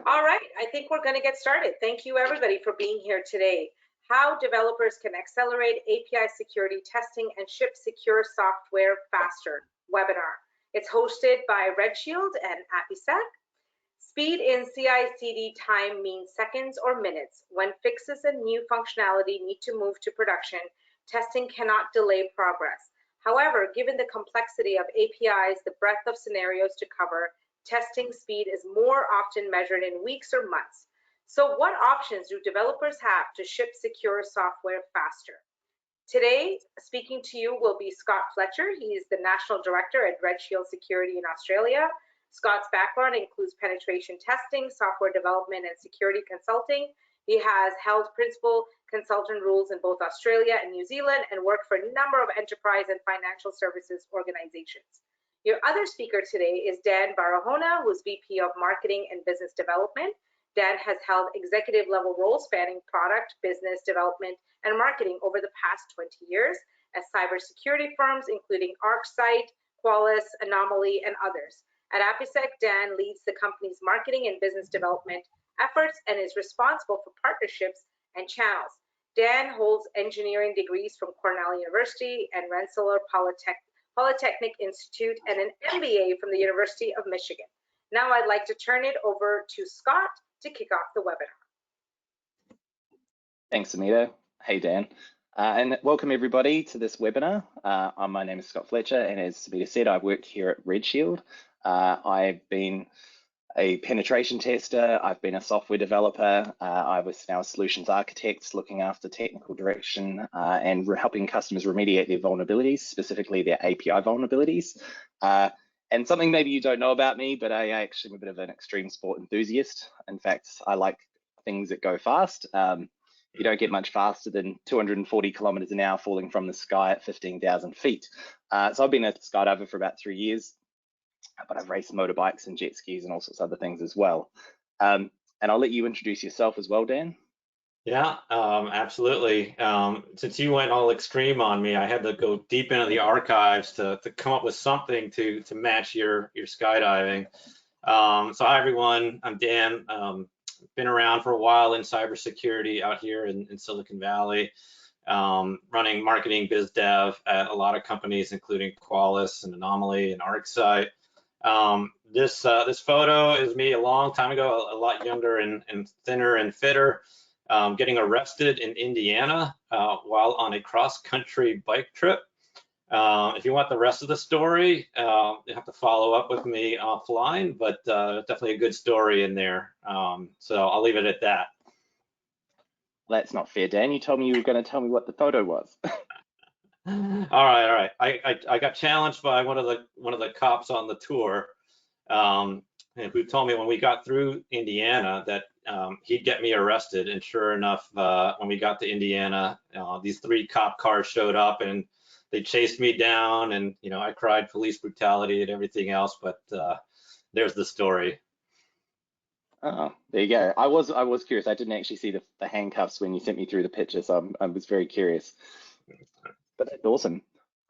All right, I think we're going to get started. Thank you everybody for being here today. How developers can accelerate API security testing and ship secure software faster webinar. It's hosted by Redshield and Appysec. Speed in CI/CD time means seconds or minutes. When fixes and new functionality need to move to production, testing cannot delay progress. However, given the complexity of APIs, the breadth of scenarios to cover, testing speed is more often measured in weeks or months. So what options do developers have to ship secure software faster? Today, speaking to you will be Scott Fletcher. He's the National Director at Redshield Security in Australia. Scott's background includes penetration testing, software development, and security consulting. He has held principal consultant roles in both Australia and New Zealand and worked for a number of enterprise and financial services organizations. Your other speaker today is Dan Barahona, who's VP of Marketing and Business Development. Dan has held executive level roles spanning product, business development, and marketing over the past 20 years at cybersecurity firms, including ArcSight, Qualys, Anomaly, and others. At Appysec, Dan leads the company's marketing and business development efforts and is responsible for partnerships and channels. Dan holds engineering degrees from Cornell University and Rensselaer Polytechnic Institute and an MBA from the University of Michigan. Now I'd like to turn it over to Scott to kick off the webinar. Thanks, Amita. Hey, Dan. And welcome everybody to this webinar. My name is Scott Fletcher, and as Amita said, I work here at Redshield. I've been a penetration tester, I've been a software developer, I was now a solutions architect looking after technical direction and helping customers remediate their vulnerabilities, specifically their API vulnerabilities. And something maybe you don't know about me, but I actually am a bit of an extreme sport enthusiast. In fact, I like things that go fast. You don't get much faster than 240 kilometers an hour falling from the sky at 15,000 feet. So I've been a skydiver for about 3 years. But I've raced motorbikes and jet skis and all sorts of other things as well. And I'll let you introduce yourself as well, Dan. Yeah, absolutely. Since you went all extreme on me, I had to go deep into the archives to come up with something to match your skydiving. So hi everyone, I'm Dan. Been around for a while in cybersecurity out here in Silicon Valley, running marketing biz dev at a lot of companies, including Qualys and Anomaly and ArcSight. This photo is me a long time ago, a lot younger and thinner and fitter, getting arrested in Indiana while on a cross-country bike trip. If you want the rest of the story, you have to follow up with me offline, but definitely a good story in there. So I'll leave it at that. That's not fair, Dan. You told me you were going to tell me what the photo was. All right. I got challenged by one of the cops on the tour, and who told me when we got through Indiana that he'd get me arrested. And sure enough, when we got to Indiana, these 3 cop cars showed up and they chased me down, and I cried police brutality and everything else. But there's the story. Oh, there you go. I was curious. I didn't actually see the handcuffs when you sent me through the picture, so I was very curious. But that's awesome.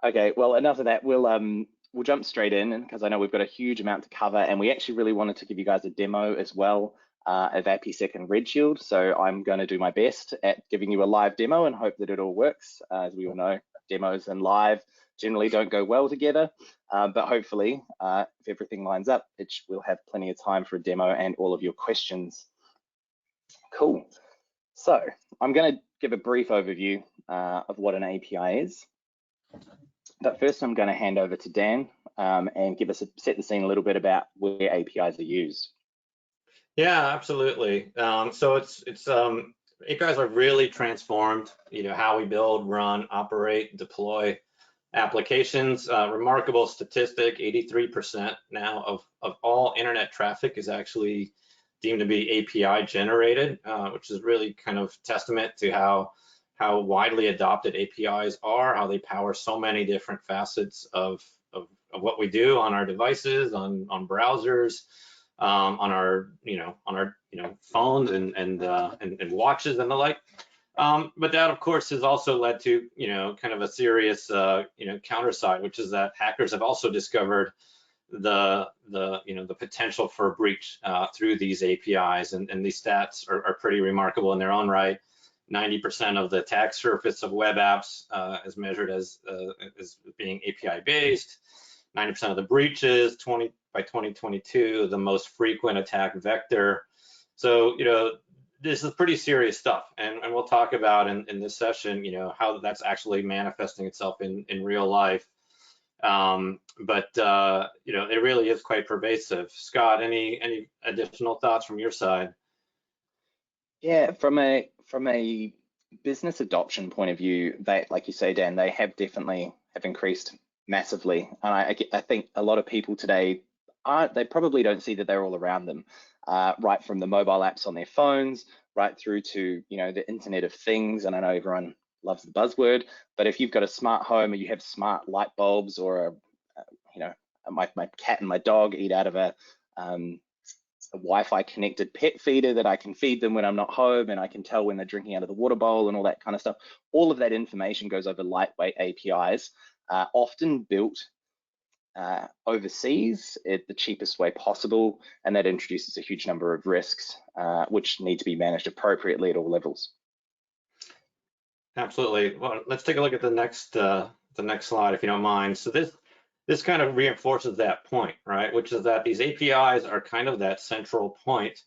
Okay, well, enough of that. We'll jump straight in because I know we've got a huge amount to cover, and we actually really wanted to give you guys a demo as well of Appysec and Redshield. So I'm going to do my best at giving you a live demo and hope that it all works. As we all know, demos and live generally don't go well together, but hopefully, if everything lines up, we'll have plenty of time for a demo and all of your questions. Cool. So I'm going to give a brief overview of what an API is. But first, I'm going to hand over to Dan and set the scene a little bit about where APIs are used. Yeah, absolutely. So APIs are really transformed, how we build, run, operate, deploy applications. Remarkable statistic: 83% now of all internet traffic is actually deemed to be API generated, which is really kind of testament to how widely adopted APIs are, how they power so many different facets of what we do on our devices, on browsers, on our phones and watches and the like. But that, of course, has also led to kind of a serious counter side, which is that hackers have also discovered the potential for a breach through these APIs, and these stats are pretty remarkable in their own right. 90% of the attack surface of web apps is measured as being API based. 90% of the breaches, by 2022, the most frequent attack vector. So, this is pretty serious stuff, and we'll talk about in this session, how that's actually manifesting itself in real life. But it really is quite pervasive. Scott, any additional thoughts from your side? Yeah, from a business adoption point of view, they, like you say, Dan, they have definitely increased massively. And I think a lot of people today they probably don't see that they're all around them, right from the mobile apps on their phones, right through to the Internet of Things. And I know everyone loves the buzzword, but if you've got a smart home or you have smart light bulbs, or my cat and my dog eat out of a Wi-Fi connected pet feeder that I can feed them when I'm not home, and I can tell when they're drinking out of the water bowl and all that kind of stuff. All of that information goes over lightweight APIs, often built overseas at the cheapest way possible, and that introduces a huge number of risks which need to be managed appropriately at all levels. Absolutely. Well, let's take a look at the next slide, if you don't mind. So this kind of reinforces that point, right? Which is that these APIs are kind of that central point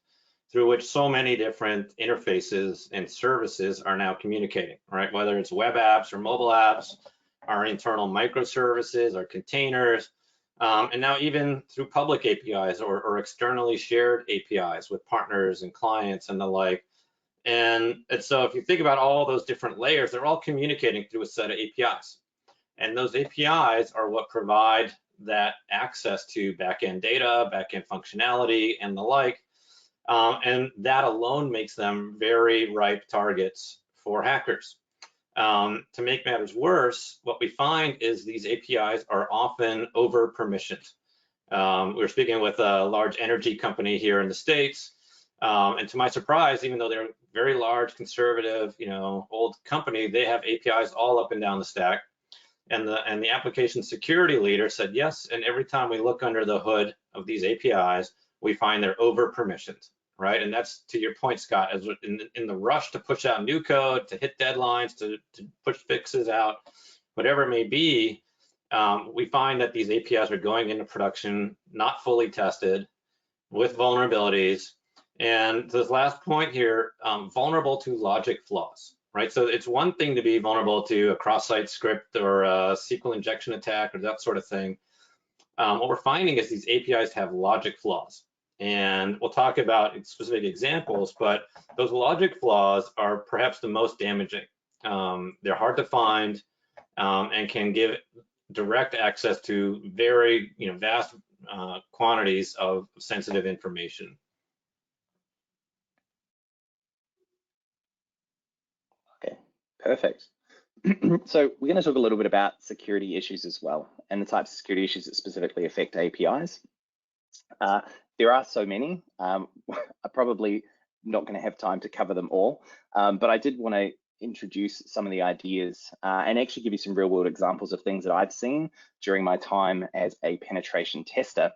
through which so many different interfaces and services are now communicating, right? Whether it's web apps or mobile apps, our internal microservices, our containers, and now even through public APIs or externally shared APIs with partners and clients and the like. And so if you think about all those different layers, they're all communicating through a set of APIs. And those APIs are what provide that access to backend data, backend functionality, and the like. And that alone makes them very ripe targets for hackers. To make matters worse, what we find is these APIs are often over-permissioned. We're speaking with a large energy company here in the States, and to my surprise, even though they're a very large, conservative, old company, they have APIs all up and down the stack. And the application security leader said yes, and every time we look under the hood of these APIs, we find they're over-permissioned, right? And that's, to your point, Scott, as in the rush to push out new code, to hit deadlines, to push fixes out, whatever it may be, we find that these APIs are going into production not fully tested, with vulnerabilities. And this last point here, vulnerable to logic flaws. Right, so it's one thing to be vulnerable to a cross-site script or a SQL injection attack or that sort of thing. What we're finding is these APIs have logic flaws, and we'll talk about specific examples, but those logic flaws are perhaps the most damaging. They're hard to find and can give direct access to very vast quantities of sensitive information. Perfect. So we're going to talk a little bit about security issues as well, and the types of security issues that specifically affect APIs. There are so many. I'm probably not going to have time to cover them all, but I did want to introduce some of the ideas and actually give you some real world examples of things that I've seen during my time as a penetration tester.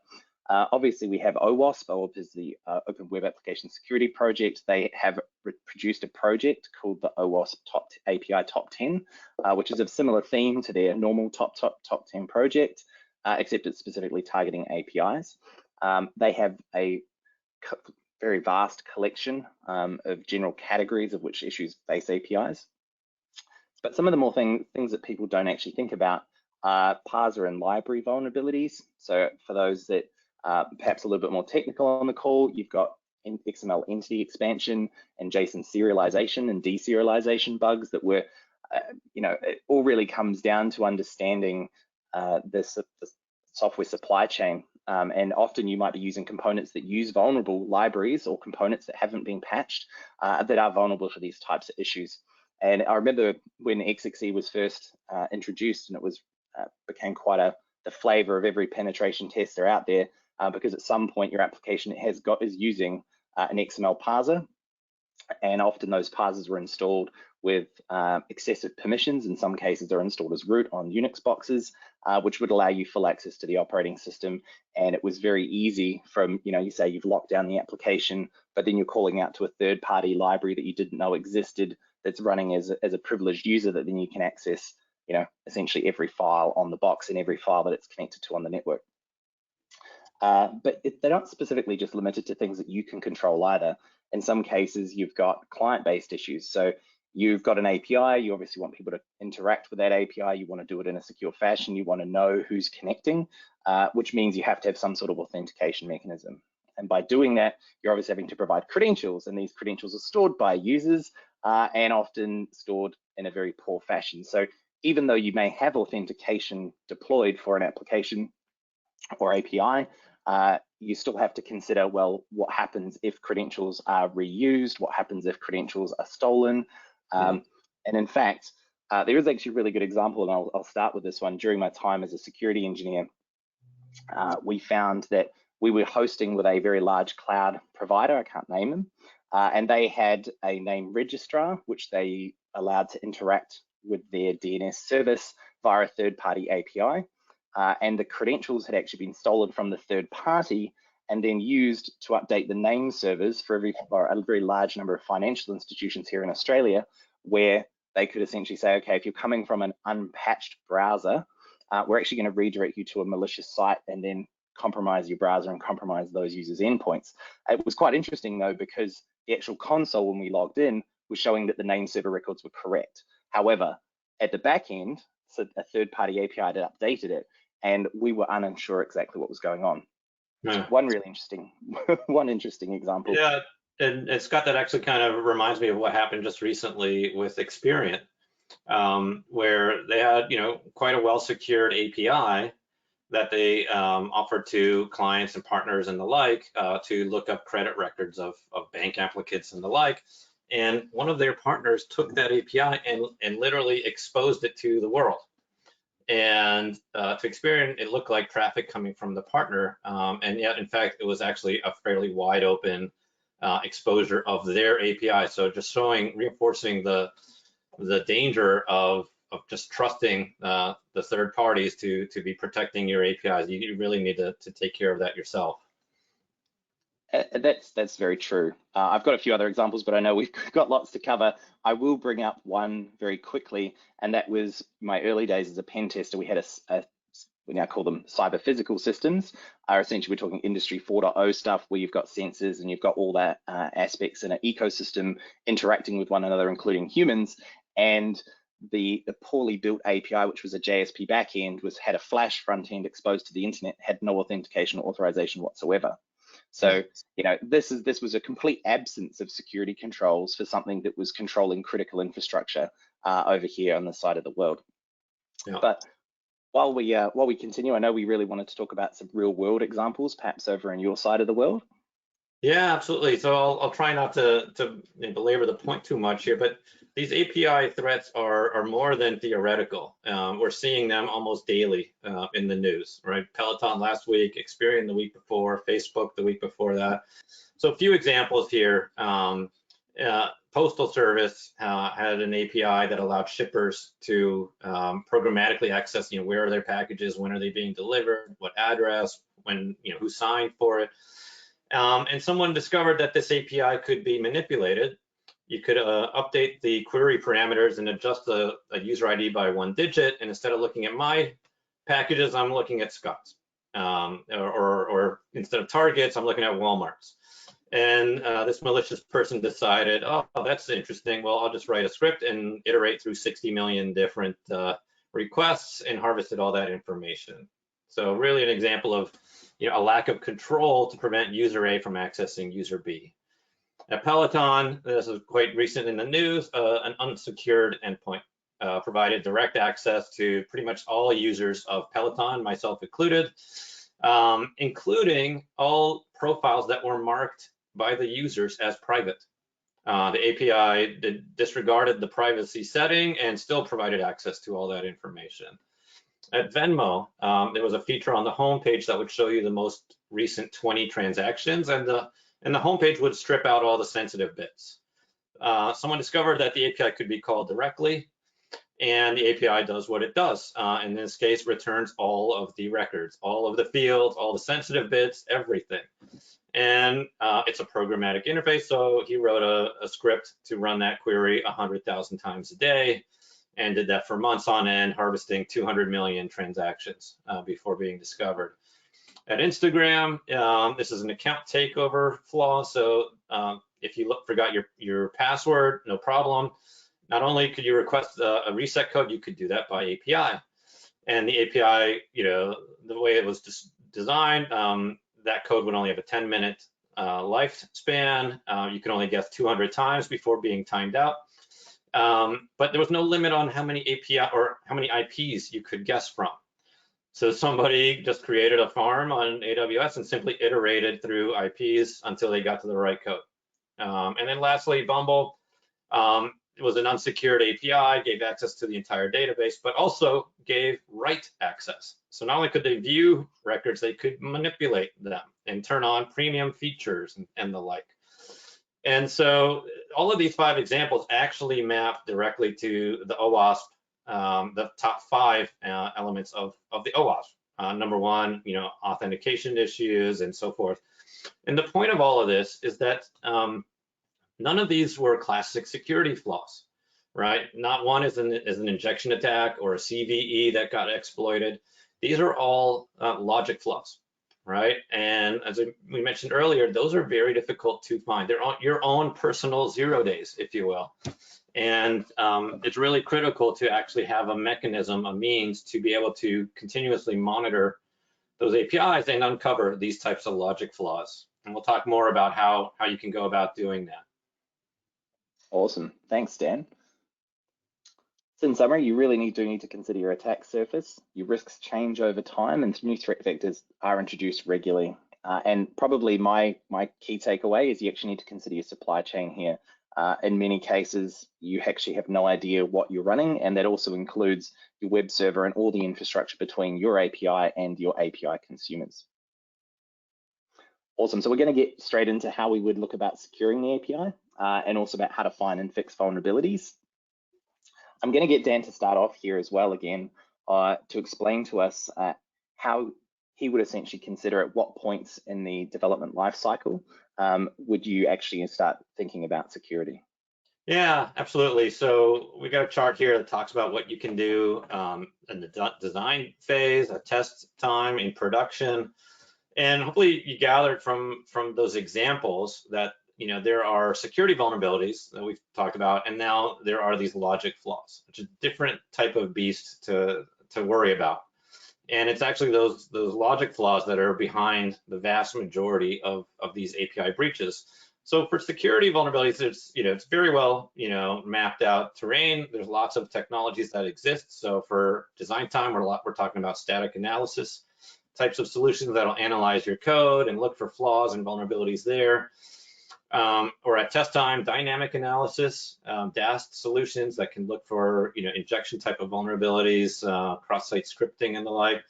Obviously, we have OWASP. OWASP is the Open Web Application Security Project. They have produced a project called the OWASP API Top 10, which is a similar theme to their normal Top 10 project, except it's specifically targeting APIs. They have a very vast collection of general categories of which issues face APIs. But some of the more things that people don't actually think about are parser and library vulnerabilities. So for those that perhaps a little bit more technical on the call, you've got XML entity expansion and JSON serialization and deserialization bugs that were, it all really comes down to understanding the software supply chain. And often you might be using components that use vulnerable libraries or components that haven't been patched that are vulnerable to these types of issues. And I remember when XXE was first introduced, and it was became quite the flavor of every penetration tester out there, because at some point your application is using an XML parser, and often those parsers were installed with excessive permissions. In some cases, they're installed as root on Unix boxes, which would allow you full access to the operating system. And it was very easy from, you say you've locked down the application, but then you're calling out to a third-party library that you didn't know existed that's running as a privileged user, that then you can access, essentially every file on the box and every file that it's connected to on the network. But they're not specifically just limited to things that you can control either. In some cases, you've got client-based issues. So you've got an API, you obviously want people to interact with that API, you want to do it in a secure fashion, you want to know who's connecting, which means you have to have some sort of authentication mechanism. And by doing that, you're obviously having to provide credentials, and these credentials are stored by users and often stored in a very poor fashion. So even though you may have authentication deployed for an application or API, you still have to consider, well, what happens if credentials are reused? What happens if credentials are stolen? And in fact, there is actually a really good example, and I'll start with this one. During my time as a security engineer, we found that we were hosting with a very large cloud provider, I can't name them, and they had a name registrar, which they allowed to interact with their DNS service via a third-party API. And the credentials had actually been stolen from the third party and then used to update the name servers for a very large number of financial institutions here in Australia, where they could essentially say, okay, if you're coming from an unpatched browser, we're actually going to redirect you to a malicious site and then compromise your browser and compromise those users' endpoints. It was quite interesting though, because the actual console when we logged in was showing that the name server records were correct. However, at the back end, so a third-party API had updated it, and we were unsure exactly what was going on. Yeah. One really interesting, one interesting example. Yeah, and Scott, that actually kind of reminds me of what happened just recently with Experian, where they had, quite a well-secured API that they offered to clients and partners and the like to look up credit records of bank applicants and the like. And one of their partners took that API and literally exposed it to the world. And to Experian, it looked like traffic coming from the partner. And yet, in fact, it was actually a fairly wide open exposure of their API. So just reinforcing the danger of just trusting the third parties to be protecting your APIs. You really need to take care of that yourself. That's very true. I've got a few other examples, but I know we've got lots to cover. I will bring up one very quickly, and that was my early days as a pen tester. We had we now call them cyber physical systems. Essentially, we're talking industry 4.0 stuff, where you've got sensors and you've got all that aspects in an ecosystem interacting with one another, including humans. And the poorly built API, which was a JSP backend, had a Flash front end exposed to the internet, had no authentication or authorization whatsoever. So, this was a complete absence of security controls for something that was controlling critical infrastructure over here on the side of the world. Yeah. But while we continue, I know we really wanted to talk about some real world examples, perhaps over on your side of the world. Yeah, absolutely. So I'll try not to belabor the point too much here, but these API threats are more than theoretical. We're seeing them almost daily in the news, right? Peloton last week, Experian the week before, Facebook the week before that. So a few examples here. Postal Service had an API that allowed shippers to programmatically access, where are their packages, when are they being delivered, what address, when, who signed for it. And someone discovered that this API could be manipulated. You could update the query parameters and adjust a user ID by 1 digit. And instead of looking at my packages, I'm looking at Scott's. Or instead of Target's, I'm looking at Walmart's. And this malicious person decided, oh, that's interesting. Well, I'll just write a script and iterate through 60 million different requests and harvested all that information. So really an example of a lack of control to prevent user A from accessing user B. At Peloton, this is quite recent in the news, an unsecured endpoint provided direct access to pretty much all users of Peloton, myself included, including all profiles that were marked by the users as private. The API disregarded the privacy setting and still provided access to all that information. At Venmo, there was a feature on the homepage that would show you the most recent 20 transactions, and the homepage would strip out all the sensitive bits. someone discovered that the API could be called directly, and the API does what it does. In this case, returns all of the records, all of the fields, all the sensitive bits, everything. And it's a programmatic interface, so he wrote a script to run that query 100,000 times a day, and did that for months on end, harvesting 200 million transactions before being discovered. At Instagram, this is an account takeover flaw, so if you forgot your password, no problem. Not only could you request a reset code, you could do that by API. And the API, the way it was designed, that code would only have a 10-minute lifespan. You could only guess 200 times before being timed out. But there was no limit on how many API or how many IPs you could guess from. So somebody just created a farm on AWS and simply iterated through IPs until they got to the right code. And then lastly, Bumble. It was an unsecured API, gave access to the entire database, but also gave write access. So not only could they view records, they could manipulate them and turn on premium features and the like. And so all of these 5 examples actually map directly to the OWASP, the top 5 elements of the OWASP. Number 1, authentication issues and so forth. And the point of all of this is that none of these were classic security flaws, right? Not one is an injection attack or a CVE that got exploited. These are all logic flaws, right? And as we mentioned earlier, those are very difficult to find. They're on your own personal 0 days, if you will. And it's really critical to actually have a mechanism, a means to be able to continuously monitor those APIs and uncover these types of logic flaws. And we'll talk more about how you can go about doing that. Awesome. Thanks, Dan. So in summary, you really do need to consider your attack surface. Your risks change over time and new threat vectors are introduced regularly. And probably my key takeaway is you actually need to consider your supply chain here. In many cases, you actually have no idea what you're running, and that also includes your web server and all the infrastructure between your API and your API consumers. Awesome. So we're going to get straight into how we would look about securing the API and also about how to find and fix vulnerabilities. I'm going to get Dan to start off here as well again to explain to us how he would essentially consider at what points in the development lifecycle would you actually start thinking about security. Yeah, absolutely. So we got a chart here that talks about what you can do in the design phase, a test time, in production. And hopefully you gathered from those examples that there are security vulnerabilities that we've talked about, and now there are these logic flaws, which is a different type of beast to worry about. And it's actually those logic flaws that are behind the vast majority of these API breaches. So for security vulnerabilities, it's very well mapped out terrain. There's lots of technologies that exist. So for design time, we're talking about static analysis types of solutions that'll analyze your code and look for flaws and vulnerabilities there. Or at test time, dynamic analysis, DAST solutions that can look for injection type of vulnerabilities, cross-site scripting and the like.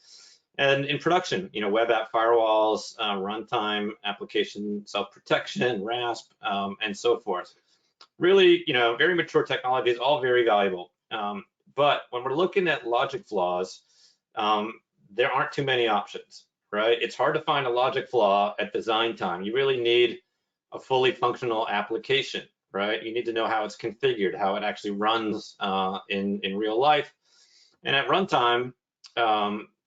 And in production, web app firewalls, runtime application self-protection, RASP, and so forth. Really, very mature technologies, all very valuable. But when we're looking at logic flaws, there aren't too many options, right? It's hard to find a logic flaw at design time. You really need a fully functional application, right? You need to know how it's configured, how it actually runs in real life. And at runtime,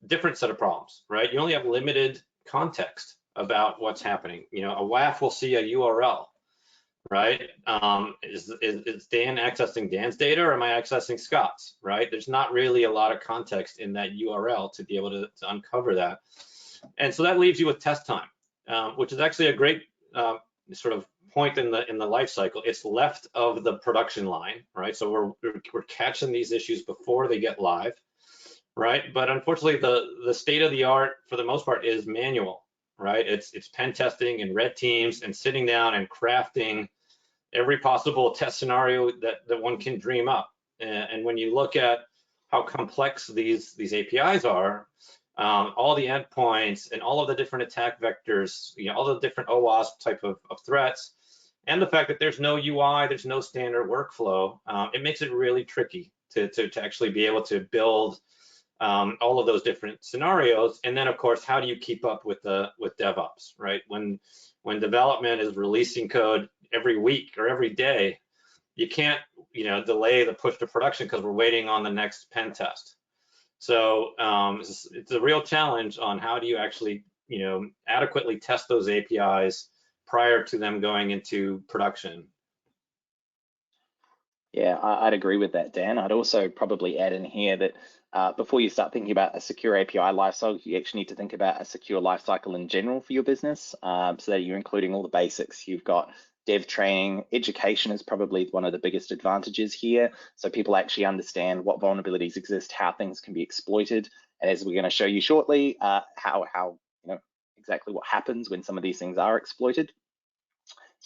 different set of problems, right? You only have limited context about what's happening. A WAF will see a URL, right? Is Dan accessing Dan's data or am I accessing Scott's, right? There's not really a lot of context in that URL to be able to uncover that. And so that leaves you with test time, which is actually a great sort of point in the life cycle. It's left of the production line, right? So we're catching these issues before they get live, right? But unfortunately, the state of the art for the most part is manual, right? It's pen testing and red teams and sitting down and crafting every possible test scenario that one can dream up. And when you look at how complex these APIs are, all the endpoints and all of the different attack vectors, all the different OWASP type of threats, and the fact that there's no UI, there's no standard workflow, it makes it really tricky to actually be able to build all of those different scenarios. And then of course, how do you keep up with DevOps, right? When development is releasing code every week or every day, you can't, delay the push to production because we're waiting on the next pen test. So it's a real challenge on how do you actually, adequately test those APIs prior to them going into production. Yeah, I'd agree with that, Dan. I'd also probably add in here that before you start thinking about a secure API lifecycle, you actually need to think about a secure lifecycle in general for your business, so that you're including all the basics. You've got dev training, education is probably one of the biggest advantages here. So people actually understand what vulnerabilities exist, how things can be exploited, and as we're going to show you shortly, how exactly what happens when some of these things are exploited.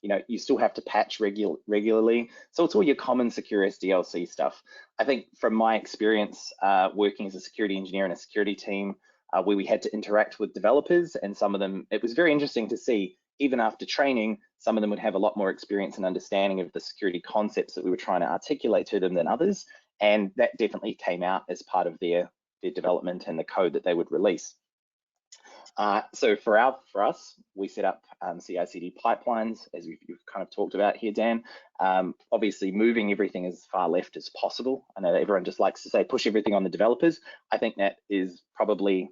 You still have to patch regularly. So it's all your common secure SDLC stuff. I think from my experience working as a security engineer in a security team where we had to interact with developers, and some of them, it was very interesting to see, even after training, some of them would have a lot more experience and understanding of the security concepts that we were trying to articulate to them than others. And that definitely came out as part of their development and the code that they would release. So for us, we set up CI/CD pipelines, as you've kind of talked about here, Dan. Obviously, moving everything as far left as possible. I know that everyone just likes to say push everything on the developers. I think that is probably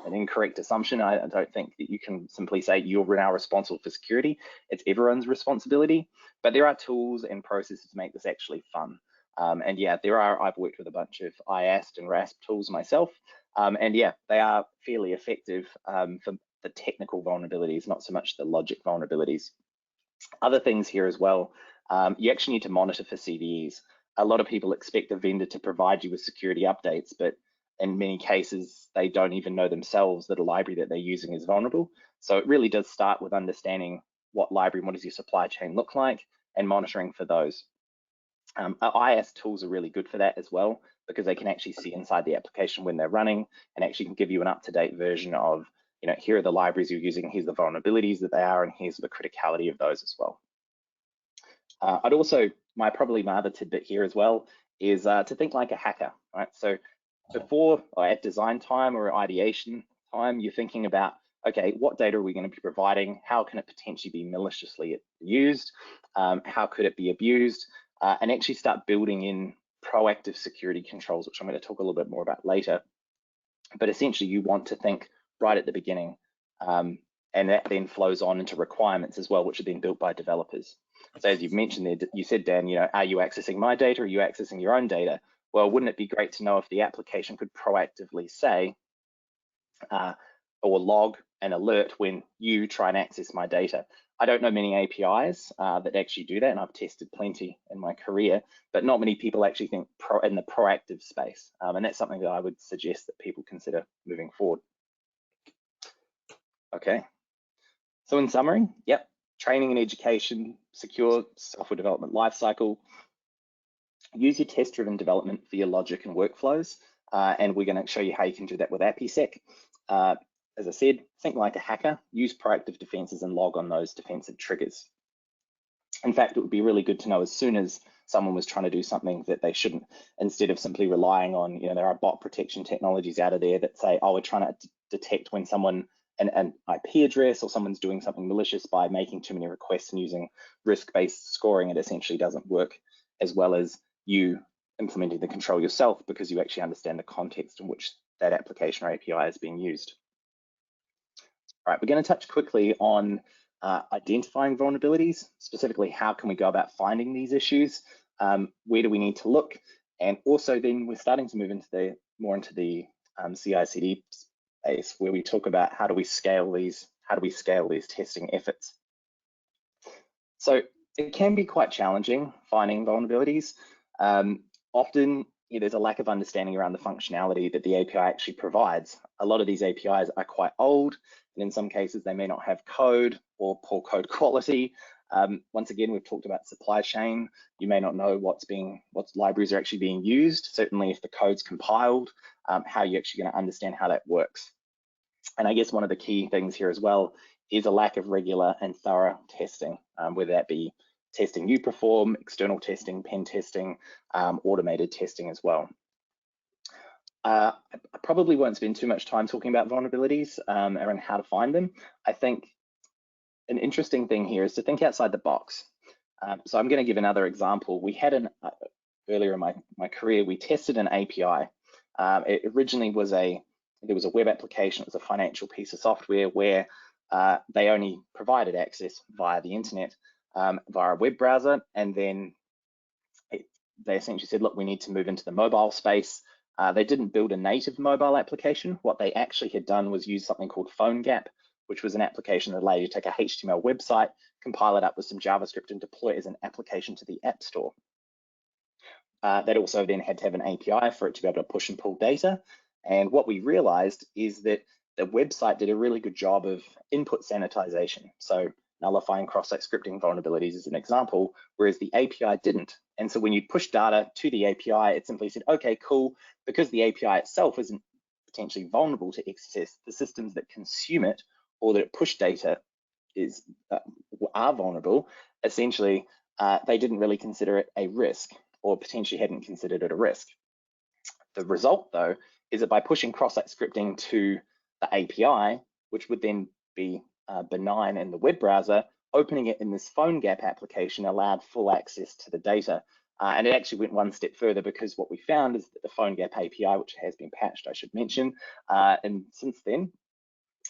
an incorrect assumption. I don't think that you can simply say you're now responsible for security. It's everyone's responsibility, but there are tools and processes to make this actually fun. And yeah, I've worked with a bunch of IAST and RASP tools myself. And yeah, they are fairly effective for the technical vulnerabilities, not so much the logic vulnerabilities. Other things here as well, you actually need to monitor for CVEs. A lot of people expect the vendor to provide you with security updates, but in many cases, they don't even know themselves that a library that they're using is vulnerable. So it really does start with understanding what library, what does your supply chain look like, and monitoring for those. IS tools are really good for that as well, because they can actually see inside the application when they're running and actually can give you an up-to-date version of, here are the libraries you're using, here's the vulnerabilities that they are, and here's the criticality of those as well. I'd also, my other tidbit here as well is to think like a hacker, right? So before or at design time or ideation time, you're thinking about, okay, what data are we going to be providing? How can it potentially be maliciously used? How could it be abused? And actually start building in proactive security controls, which I'm going to talk a little bit more about later. But essentially, you want to think right at the beginning, and that then flows on into requirements as well, which are then built by developers. So as you've mentioned there, you said, Dan, are you accessing my data? Are you accessing your own data? Well, wouldn't it be great to know if the application could proactively say or log an alert when you try and access my data? I don't know many APIs that actually do that, and I've tested plenty in my career, but not many people actually think in the proactive space, and that's something that I would suggest that people consider moving forward. Okay, so in summary, yep, training and education, secure software development lifecycle. Use your test-driven development for your logic and workflows, and we're going to show you how you can do that with Appysec. As I said, think like a hacker, use proactive defenses and log on those defensive triggers. In fact, it would be really good to know as soon as someone was trying to do something that they shouldn't, instead of simply relying on, there are bot protection technologies out of there that say, oh, we're trying to detect when someone, an IP address or someone's doing something malicious by making too many requests and using risk-based scoring. It essentially doesn't work as well as you implementing the control yourself, because you actually understand the context in which that application or API is being used. All right, we're going to touch quickly on identifying vulnerabilities, specifically how can we go about finding these issues, where do we need to look, and also then we're starting to move into more into the CI/CD space, where we talk about how do we scale these testing efforts. So it can be quite challenging finding vulnerabilities. Often there's a lack of understanding around the functionality that the API actually provides. A lot of these APIs are quite old, and in some cases they may not have code or poor code quality. Once again, we've talked about supply chain. You may not know what libraries are actually being used. Certainly if the code's compiled, how you're actually going to understand how that works. And I guess one of the key things here as well is a lack of regular and thorough testing, whether that be testing you perform, external testing, pen testing, automated testing as well. I probably won't spend too much time talking about vulnerabilities and how to find them. I think an interesting thing here is to think outside the box. So I'm going to give another example. We had earlier in my career, we tested an API. It originally was there was a web application. It was a financial piece of software where they only provided access via the internet, via a web browser, and then they essentially said, look, we need to move into the mobile space. They didn't build a native mobile application. What they actually had done was use something called PhoneGap, which was an application that allowed you to take a HTML website, compile it up with some JavaScript, and deploy it as an application to the App Store. That also then had to have an API for it to be able to push and pull data. And what we realized is that the website did a really good job of input sanitization. So nullifying cross-site scripting vulnerabilities is an example, whereas the API didn't. And so when you push data to the API, it simply said, okay, cool, because the API itself isn't potentially vulnerable to access, the systems that consume it or that push data are vulnerable. Essentially, they didn't really consider it a risk, or potentially hadn't considered it a risk. The result, though, is that by pushing cross-site scripting to the API, which would then be benign in the web browser, opening it in this PhoneGap application allowed full access to the data. And it actually went one step further, because what we found is that the PhoneGap API, which has been patched, I should mention, and since then,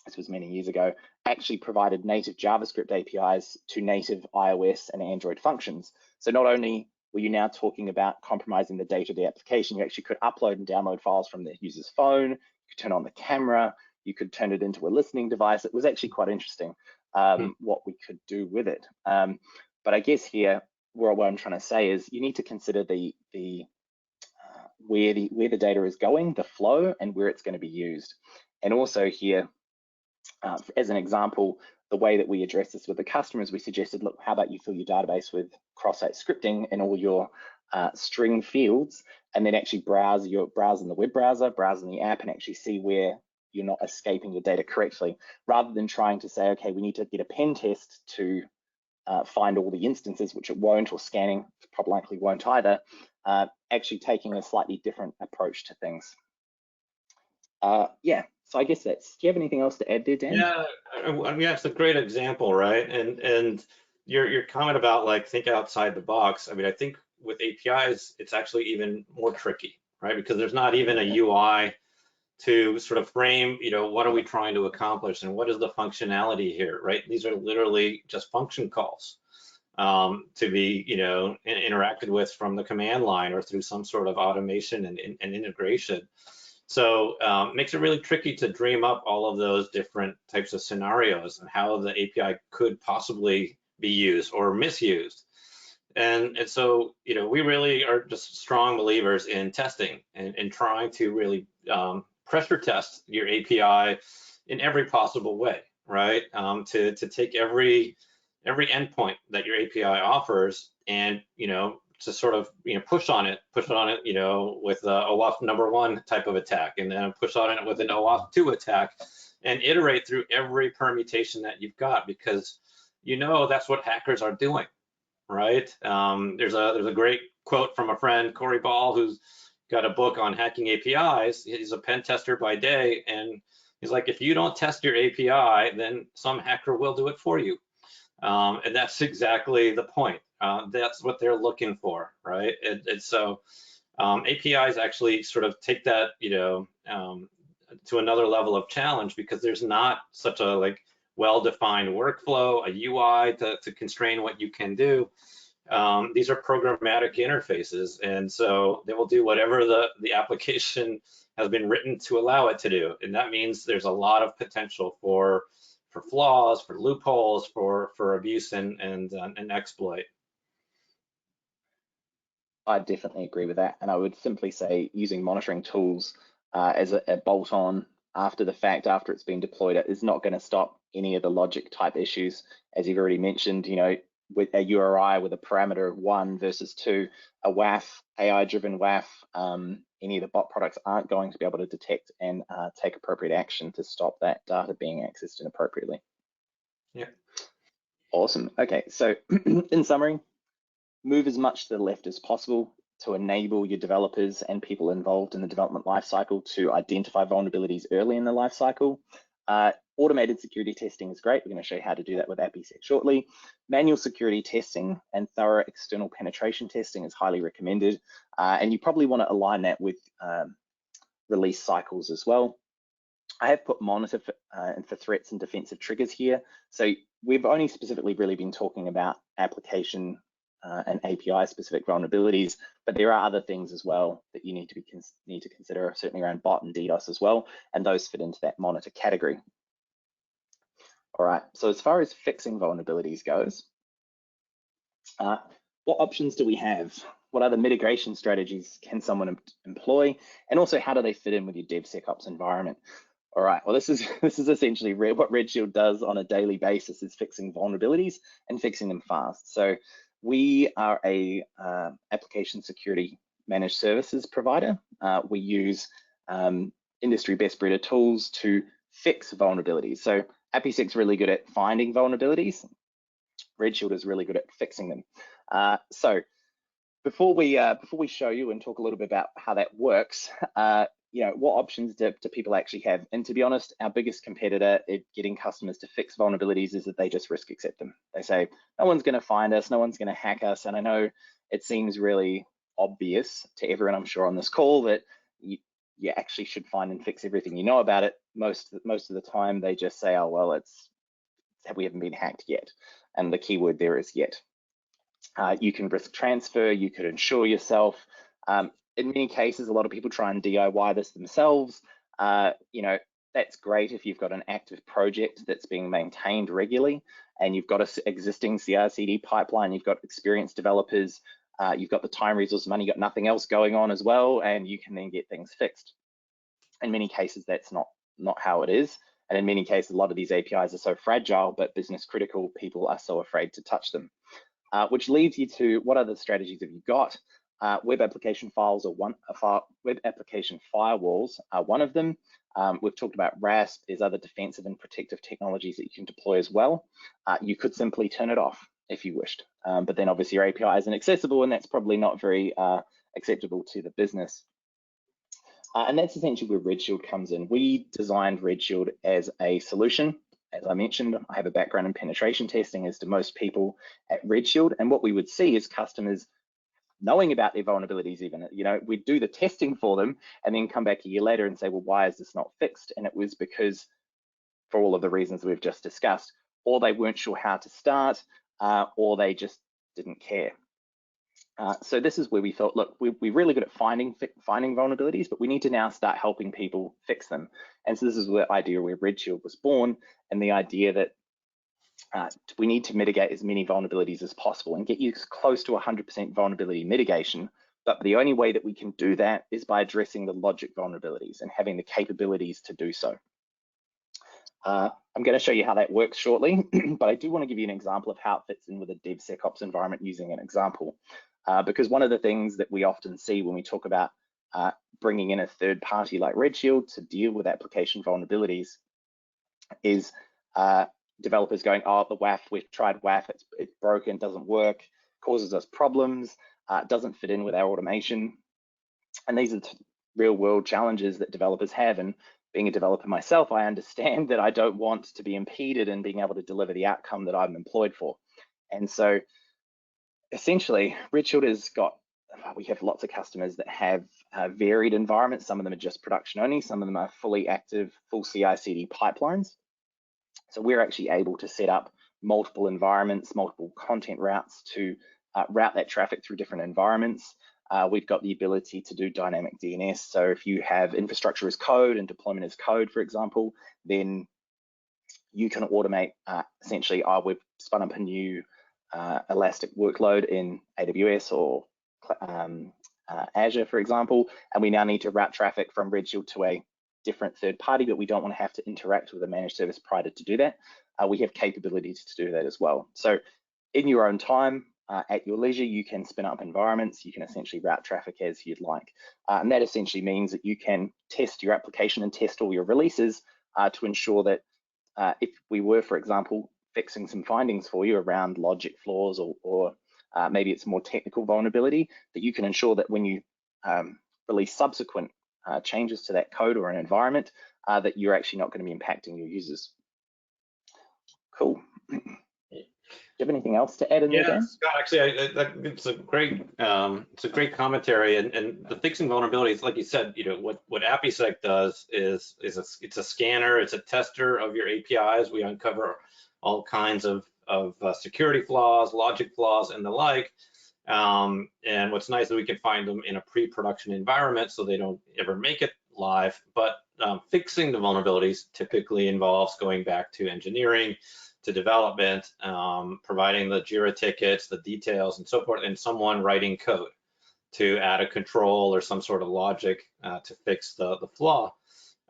this was many years ago, actually provided native JavaScript APIs to native iOS and Android functions. So not only were you now talking about compromising the data of the application, you actually could upload and download files from the user's phone, you could turn on the camera, you could turn it into a listening device. It was actually quite interesting what we could do with it. But I guess here, what I'm trying to say is you need to consider where the data is going, the flow, and where it's going to be used. And also here, as an example, the way that we address this with the customers, we suggested, look, how about you fill your database with cross-site scripting and all your string fields, and then actually browse in the web browser, browse in the app, and actually see where you're not escaping your data correctly, rather than trying to say, okay, we need to get a pen test to find all the instances, which it won't, or scanning probably likely won't either, actually taking a slightly different approach to things. Yeah, so I guess do you have anything else to add there, Dan? Yeah, I mean, that's a great example, right? And your comment about like think outside the box. I mean, I think with APIs, it's actually even more tricky, right? Because there's not even a UI to sort of frame, what are we trying to accomplish and what is the functionality here, right? These are literally just function calls to be, interacted with from the command line or through some sort of automation and integration. So makes it really tricky to dream up all of those different types of scenarios and how the API could possibly be used or misused. And so, we really are just strong believers in testing and trying to really pressure test your API in every possible way, right? To take every endpoint that your API offers and, to sort of push on it, with a OAuth #1 type of attack, and then push on it with an OAuth 2 attack, and iterate through every permutation that you've got, because that's what hackers are doing, right? There's a great quote from a friend, Corey Ball, who's got a book on hacking APIs. He's a pen tester by day, and he's like, if you don't test your API, then some hacker will do it for you. And that's exactly the point. That's what they're looking for, right? And so APIs actually sort of take that, to another level of challenge, because there's not such a well-defined workflow, a UI to constrain what you can do. These are programmatic interfaces, and so they will do whatever the application has been written to allow it to do. And that means there's a lot of potential for flaws, for loopholes, for abuse and exploit. I definitely agree with that, and I would simply say using monitoring tools as a bolt-on after the fact, after it's been deployed, is not going to stop any of the logic type issues. As you've already mentioned, with a URI with a parameter of 1 versus 2, a WAF, AI-driven WAF, any of the bot products aren't going to be able to detect and take appropriate action to stop that data being accessed inappropriately. Yeah. Awesome. Okay, so in summary, move as much to the left as possible to enable your developers and people involved in the development lifecycle to identify vulnerabilities early in the lifecycle. Automated security testing is great. We're going to show you how to do that with Appysec shortly. Manual security testing and thorough external penetration testing is highly recommended. And you probably want to align that with release cycles as well. I have put monitor for threats and defensive triggers here. So we've only specifically really been talking about application and API specific vulnerabilities, but there are other things as well that you need to consider, certainly around bot and DDoS as well, and those fit into that monitor category. All right, so as far as fixing vulnerabilities goes, what options do we have? What other mitigation strategies can someone employ? And also, how do they fit in with your DevSecOps environment? All right, well, this is essentially what Redshield does on a daily basis, is fixing vulnerabilities and fixing them fast. So we are a application security managed services provider. We use industry best breed tools to fix vulnerabilities. So Appysec's really good at finding vulnerabilities. Redshield is really good at fixing them. So before we show you and talk a little bit about how that works, you know, what options do people actually have? And to be honest, our biggest competitor in getting customers to fix vulnerabilities is that they just risk accept them. They say, no one's going to find us, no one's going to hack us. And I know it seems really obvious to everyone, I'm sure, on this call that you actually should find and fix everything you know about it. Most of the time, they just say, oh, well, we haven't been hacked yet. And the keyword there is yet. You can risk transfer, you could insure yourself. In many cases, a lot of people try and DIY this themselves. You know, that's great if you've got an active project that's being maintained regularly and you've got an existing CI/CD pipeline, you've got experienced developers, you've got the time, resource, money, you've got nothing else going on as well, and you can then get things fixed. In many cases, that's not how it is. And in many cases, a lot of these APIs are so fragile, but business critical, people are so afraid to touch them. Which leads you to, what other strategies have you got? Web application files are web application firewalls are one of them. We've talked about RASP. There's other defensive and protective technologies that you can deploy as well. You could simply turn it off if you wished, but then obviously your API isn't accessible, and that's probably not very acceptable to the business. And that's essentially where Redshield comes in. We designed Redshield as a solution. As I mentioned, I have a background in penetration testing, as do most people at Redshield. And what we would see is customers knowing about their vulnerabilities even. You know, we'd do the testing for them and then come back a year later and say, well, why is this not fixed? And it was because, for all of the reasons we've just discussed, or they weren't sure how to start, or they just didn't care. So this is where we thought, look, we're really good at finding vulnerabilities, but we need to now start helping people fix them. And so this is the idea where Redshield was born, and the idea that we need to mitigate as many vulnerabilities as possible and get you close to 100% vulnerability mitigation. But the only way that we can do that is by addressing the logic vulnerabilities and having the capabilities to do so. I'm going to show you how that works shortly, but I do want to give you an example of how it fits in with a DevSecOps environment using an example. Because one of the things that we often see when we talk about bringing in a third party like Redshield to deal with application vulnerabilities is developers going, oh, the WAF, we've tried WAF, it's broken, doesn't work, causes us problems, doesn't fit in with our automation. And these are real world challenges that developers have. And being a developer myself, I understand that I don't want to be impeded in being able to deliver the outcome that I'm employed for. And so essentially, Redshield has got, we have lots of customers that have varied environments. Some of them are just production only, some of them are fully active, full CI/CD pipelines. So we're actually able to set up multiple environments, multiple content routes to route that traffic through different environments. We've got the ability to do dynamic DNS. So if you have infrastructure as code and deployment as code, for example, then you can automate essentially, we've spun up a new Elastic workload in AWS or Azure, for example, and we now need to route traffic from Redshield to a different third party, but we don't want to have to interact with a managed service provider to do that. We have capabilities to do that as well. So in your own time, at your leisure, you can spin up environments. You can essentially route traffic as you'd like. And that essentially means that you can test your application and test all your releases to ensure that if we were, for example, fixing some findings for you around logic flaws or maybe it's more technical vulnerability, that you can ensure that when you release subsequent changes to that code or an environment, that you're actually not going to be impacting your users. Cool. Do you have anything else to add in there, Dan? Scott, actually, it's a great commentary, and the fixing vulnerabilities, like you said, what Appysec does is it's a scanner, it's a tester of your APIs. We uncover all kinds of security flaws, logic flaws, and the like. And what's nice is we can find them in a pre-production environment, so they don't ever make it live. But fixing the vulnerabilities typically involves going back to engineering, to development, providing the JIRA tickets, the details, and so forth, and someone writing code to add a control or some sort of logic to fix the flaw.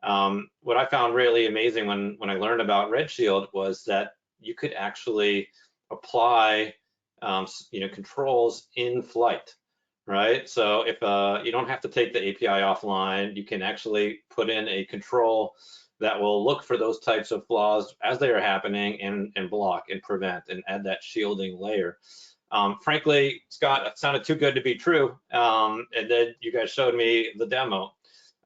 What I found really amazing when I learned about Redshield was that you could actually apply controls in flight, right? So if you don't have to take the API offline, you can actually put in a control that will look for those types of flaws as they are happening and block and prevent and add that shielding layer. Frankly, Scott, it sounded too good to be true. And then you guys showed me the demo.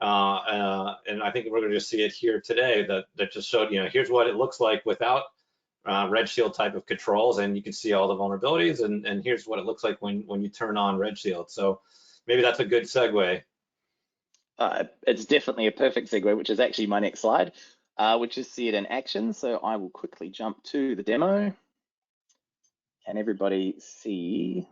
And I think we're going to just see it here today that just showed, here's what it looks like without Redshield type of controls, and you can see all the vulnerabilities, and here's what it looks like when you turn on Redshield. So maybe that's a good segue. It's definitely a perfect segue, which is actually my next slide, which is see it in action. So I will quickly jump to the demo. Can everybody see?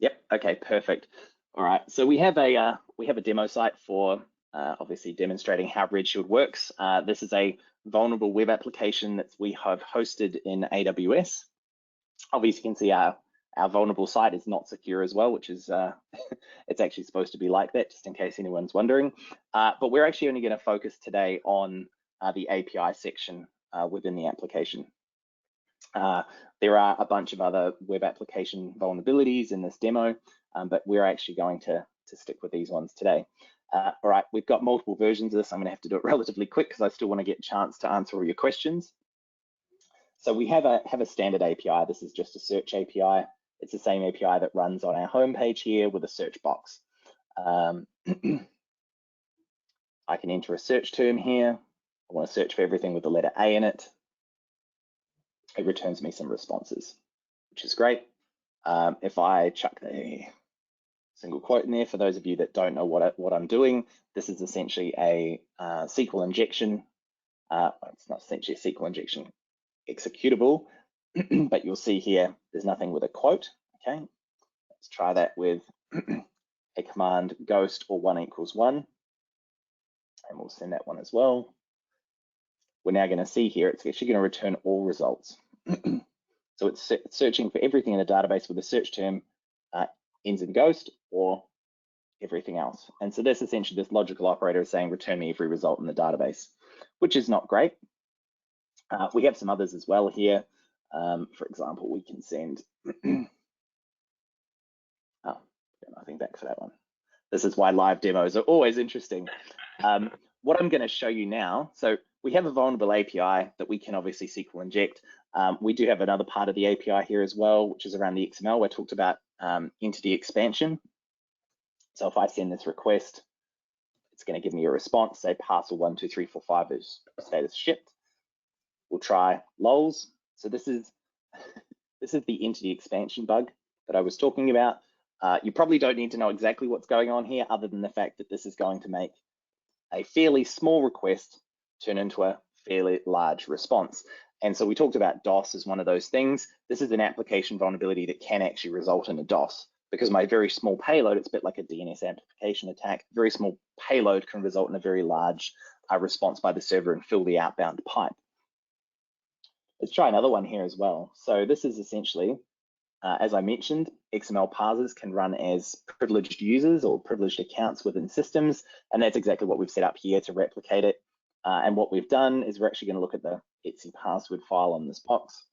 Yep. Okay, perfect. All right. So we have a demo site for obviously demonstrating how Redshield works. This is a vulnerable web application that we have hosted in AWS. Obviously, you can see our vulnerable site is not secure as well, which is it's actually supposed to be like that, just in case anyone's wondering. But we're actually only going to focus today on the API section within the application. There are a bunch of other web application vulnerabilities in this demo, but we're actually going to stick with these ones today. All right, we've got multiple versions of this. I'm going to have to do it relatively quick because I still want to get a chance to answer all your questions. So we have a standard API. This is just a search API. It's the same API that runs on our home page here with a search box. I can enter a search term here. I want to search for everything with the letter A in it. It returns me some responses, which is great. If I chuck the single quote in there, for those of you that don't know what I'm doing, this is essentially a SQL injection. It's not essentially a SQL injection executable, but you'll see here there's nothing with a quote. Okay, let's try that with a command ghost or 1 = 1, and we'll send that one as well. We're now going to see here it's actually going to return all results. So it's searching for everything in the database with a search term ends in ghost or everything else. And so this essentially, this logical operator is saying return me every result in the database, which is not great. We have some others as well here. For example, we can send, nothing back for that one. This is why live demos are always interesting. What I'm going to show you now, so we have a vulnerable API that we can obviously SQL inject. We do have another part of the API here as well, which is around the XML, where I talked about entity expansion. So if I send this request, it's going to give me a response, say parcel 1, 2, 3, 4, 5 is status shipped. We'll try lols. So this is the entity expansion bug that I was talking about. You probably don't need to know exactly what's going on here, other than the fact that this is going to make a fairly small request turn into a fairly large response. And so we talked about DOS as one of those things. This is an application vulnerability that can actually result in a DOS, because my very small payload, it's a bit like a DNS amplification attack, very small payload can result in a very large response by the server and fill the outbound pipe. Let's try another one here as well. So this is essentially, as I mentioned, XML parsers can run as privileged users or privileged accounts within systems, and that's exactly what we've set up here to replicate it. And what we've done is we're actually going to look at the etc password file on this box.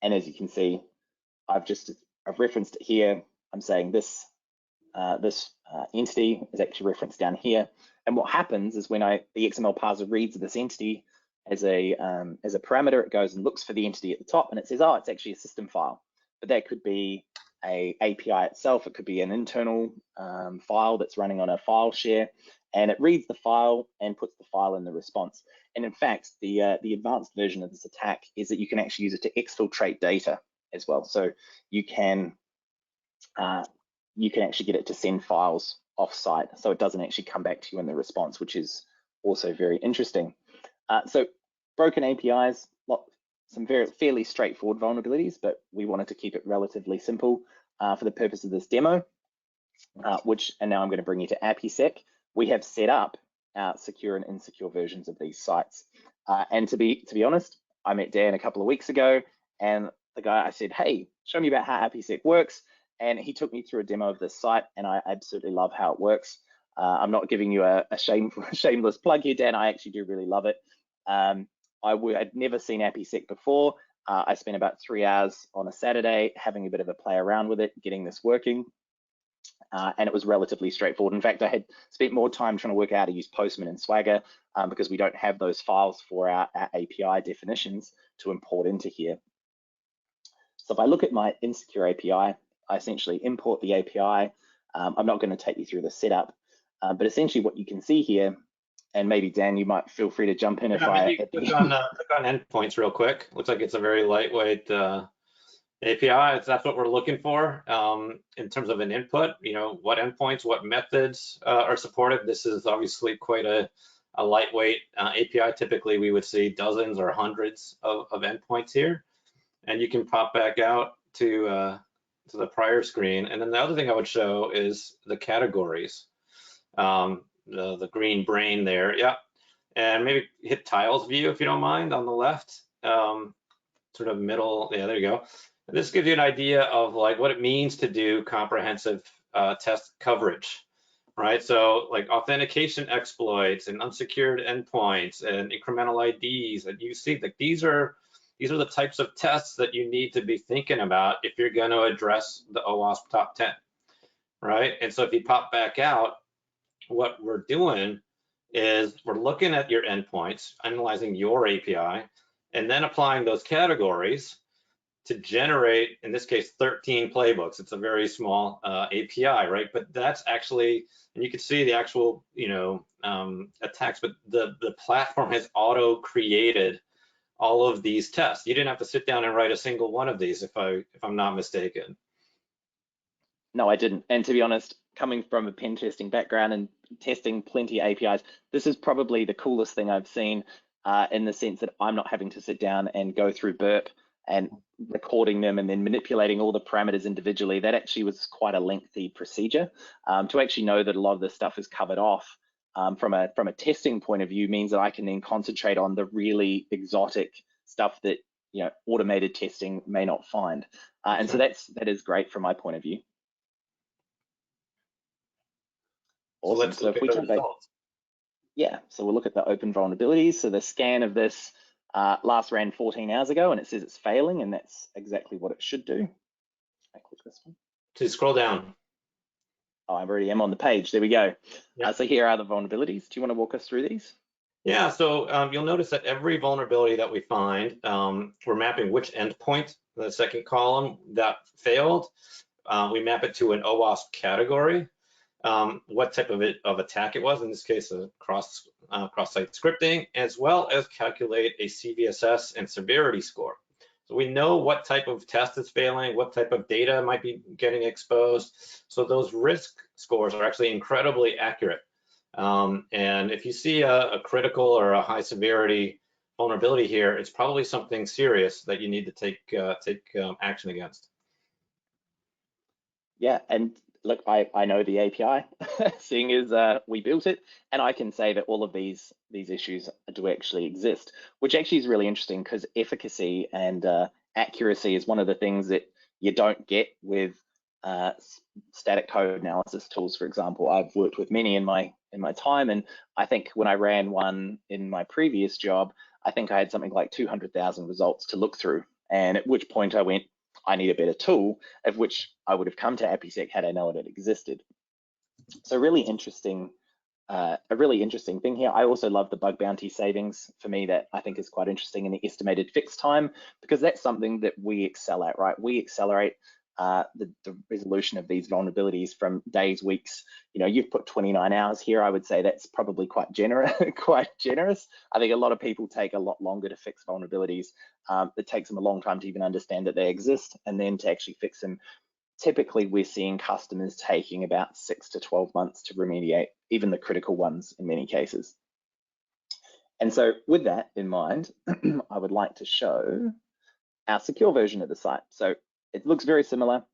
And as you can see, I've referenced it here. I'm saying this entity is actually referenced down here. And what happens is when the XML parser reads this entity as a parameter, it goes and looks for the entity at the top, and it says, oh, it's actually a system file. But that could be a API itself. It could be an internal file that's running on a file share, and it reads the file and puts the file in the response. And in fact, the advanced version of this attack is that you can actually use it to exfiltrate data as well. So you can actually get it to send files off-site, so it doesn't actually come back to you in the response, which is also very interesting. So broken APIs, some fairly straightforward vulnerabilities, but we wanted to keep it relatively simple for the purpose of this demo, and now I'm going to bring you to Appysec. We have set up secure and insecure versions of these sites. And to be honest, I met Dan a couple of weeks ago, and the guy, I said, hey, show me about how Appysec works. And he took me through a demo of this site, and I absolutely love how it works. I'm not giving you a shameless plug here, Dan. I actually do really love it. I'd never seen Appysec before. I spent about 3 hours on a Saturday having a bit of a play around with it, getting this working. And it was relatively straightforward. In fact, I had spent more time trying to work out how to use Postman and Swagger because we don't have those files for our API definitions to import into here. So if I look at my insecure API, I essentially import the API. I'm not going to take you through the setup, but essentially what you can see here, and maybe Dan, you might feel free to jump in if I click on endpoints real quick. Looks like it's a very lightweight API. That's what we're looking for in terms of an input. You know, what endpoints, what methods are supported. This is obviously quite a lightweight API. Typically, we would see dozens or hundreds of endpoints here, and you can pop back out to the prior screen. And then the other thing I would show is the categories, the green brain there. Yeah. And maybe hit tiles view if you don't mind on the left, sort of middle. Yeah, there you go. And this gives you an idea of like what it means to do comprehensive test coverage, right? So like authentication exploits and unsecured endpoints and incremental IDs, and you see that these are the types of tests that you need to be thinking about if you're going to address the OWASP top 10, right? And so if you pop back out, what we're doing is we're looking at your endpoints, analyzing your API, and then applying those categories to generate, in this case, 13 playbooks. It's a very small API, right? But that's actually, and you can see the actual, attacks, but the platform has auto-created all of these tests. You didn't have to sit down and write a single one of these, if I'm not mistaken. No, I didn't. And to be honest, coming from a pen testing background and testing plenty of APIs, this is probably the coolest thing I've seen in the sense that I'm not having to sit down and go through burp and recording them and then manipulating all the parameters individually. That actually was quite a lengthy procedure. To actually know that a lot of this stuff is covered off from a testing point of view means that I can then concentrate on the really exotic stuff that automated testing may not find. And so that is great from my point of view. Awesome. So let's look at the results. Yeah, so we'll look at the open vulnerabilities. So the scan of this last ran 14 hours ago, and it says it's failing, and that's exactly what it should do. I click this one. To scroll down. Oh, I already am on the page. There we go. Yeah. So here are the vulnerabilities. Do you want to walk us through these? Yeah, so you'll notice that every vulnerability that we find, we're mapping which endpoint, the second column that failed. We map it to an OWASP category, what type of attack it was, in this case, a cross-site scripting, as well as calculate a CVSS and severity score. So we know what type of test is failing, what type of data might be getting exposed. So those risk scores are actually incredibly accurate. And if you see a critical or a high severity vulnerability here, it's probably something serious that you need to take action against. Yeah, and look, I know the API, seeing as we built it, and I can say that all of these issues do actually exist, which actually is really interesting because efficacy and accuracy is one of the things that you don't get with static code analysis tools. For example, I've worked with many in my time, and I think when I ran one in my previous job, I think I had something like 200,000 results to look through, And at which point I went, I need a better tool, of which I would have come to Appysec had I known it existed. So a really interesting thing here. I also love the bug bounty savings. For me, that I think is quite interesting in the estimated fix time, because that's something that we excel at, right? We accelerate the resolution of these vulnerabilities from days, weeks. You know, you've put 29 hours here. I would say that's probably quite generous. I think a lot of people take a lot longer to fix vulnerabilities. It takes them a long time to even understand that they exist, and then to actually fix them. Typically, we're seeing customers taking about 6 to 12 months to remediate, even the critical ones in many cases. And so with that in mind, I would like to show our secure version of the site. So it looks very similar.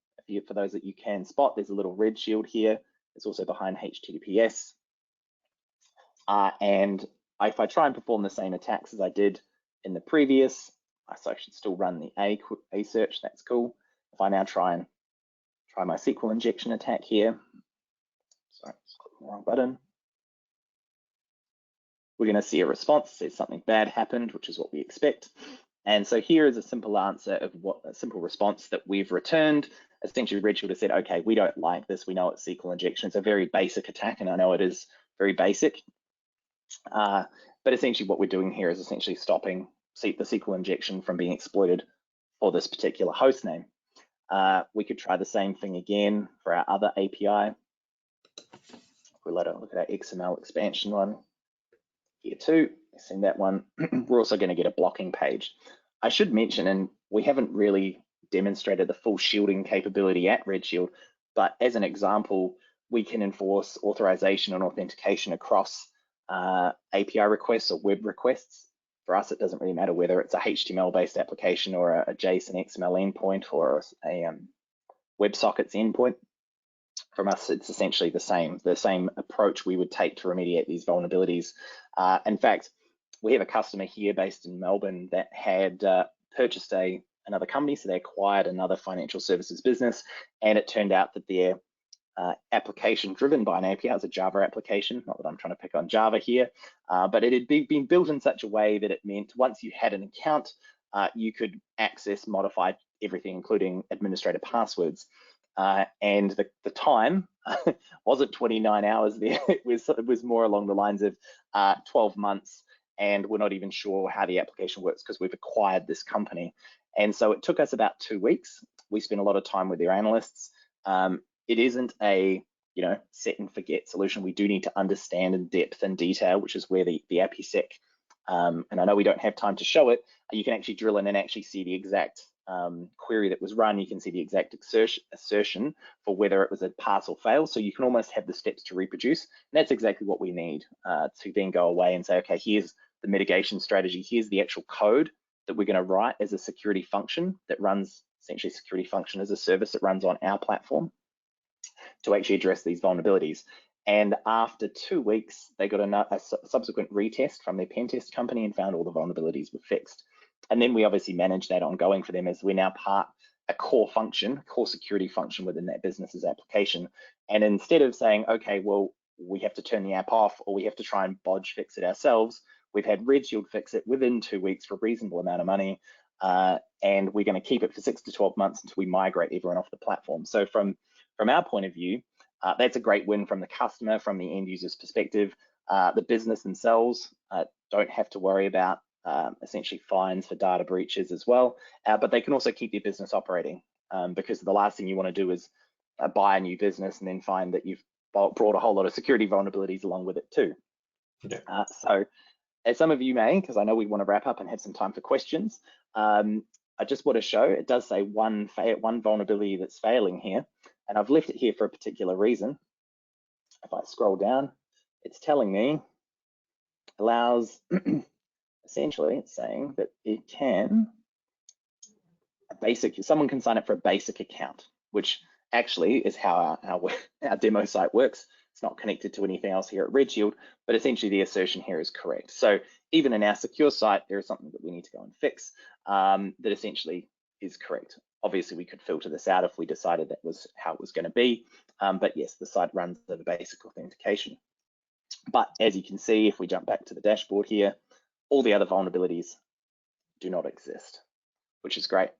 For those that you can spot, there's a little Redshield here. It's also behind HTTPS. And if I try and perform the same attacks as I did in the previous, so I should still run the A search, that's cool. If I now try my SQL injection attack here. Sorry, just clicked the wrong button. We're going to see a response that says something bad happened, which is what we expect. And so here is a simple answer of a simple response that we've returned. Essentially, Redshield has said, okay, we don't like this. We know it's SQL injection. It's a very basic attack, and I know it is very basic. But essentially what we're doing here is essentially stopping the SQL injection from being exploited for this particular host name. We could try the same thing again for our other API. We'll look at our XML expansion one here too. Send that one. We're also going to get a blocking page. I should mention, and we haven't really demonstrated the full shielding capability at Redshield, but as an example, we can enforce authorization and authentication across API requests or web requests. For us, it doesn't really matter whether it's a HTML-based application or a JSON XML endpoint or a WebSockets endpoint. From us, it's essentially the same approach we would take to remediate these vulnerabilities. In fact, we have a customer here based in Melbourne that had purchased another company, so they acquired another financial services business, and it turned out that their application driven by an API, it's a Java application, not that I'm trying to pick on Java here, but it had been built in such a way that it meant once you had an account, you could access, modify everything, including administrator passwords. And the time wasn't 29 hours there, it was more along the lines of 12 months, and we're not even sure how the application works because we've acquired this company. And so it took us about 2 weeks. We spent a lot of time with their analysts. It isn't a set and forget solution. We do need to understand in depth and detail, which is where the Appysec, and I know we don't have time to show it, you can actually drill in and actually see the exact query that was run. You can see the exact assertion for whether it was a pass or fail. So you can almost have the steps to reproduce. And that's exactly what we need to then go away and say, okay, here's the mitigation strategy. Here's the actual code that we're going to write as a security function that runs, essentially security function as a service that runs on our platform to actually address these vulnerabilities. And after 2 weeks, they got a subsequent retest from their pen test company and found all the vulnerabilities were fixed. And then we obviously manage that ongoing for them as we're now a core security function within that business's application. And instead of saying, okay, well, we have to turn the app off or we have to try and bodge fix it ourselves, we've had Redshield fix it within 2 weeks for a reasonable amount of money. And we're going to keep it for 6 to 12 months until we migrate everyone off the platform. So from our point of view, that's a great win from the customer, from the end user's perspective. The business themselves don't have to worry about essentially fines for data breaches as well, but they can also keep their business operating because the last thing you want to do is buy a new business and then find that you've brought a whole lot of security vulnerabilities along with it too. Yeah. So as some of you may, because I know we want to wrap up and have some time for questions, I just want to show, it does say one vulnerability that's failing here, and I've left it here for a particular reason. If I scroll down, it's telling me, allows, essentially it's saying that it can, someone can sign up for a basic account, which actually is how our demo site works. It's not connected to anything else here at Redshield, but essentially the assertion here is correct. So even in our secure site, there is something that we need to go and fix that essentially is correct. Obviously, we could filter this out if we decided that was how it was going to be, but yes, the site runs over basic authentication. But as you can see, if we jump back to the dashboard here, all the other vulnerabilities do not exist. which is great.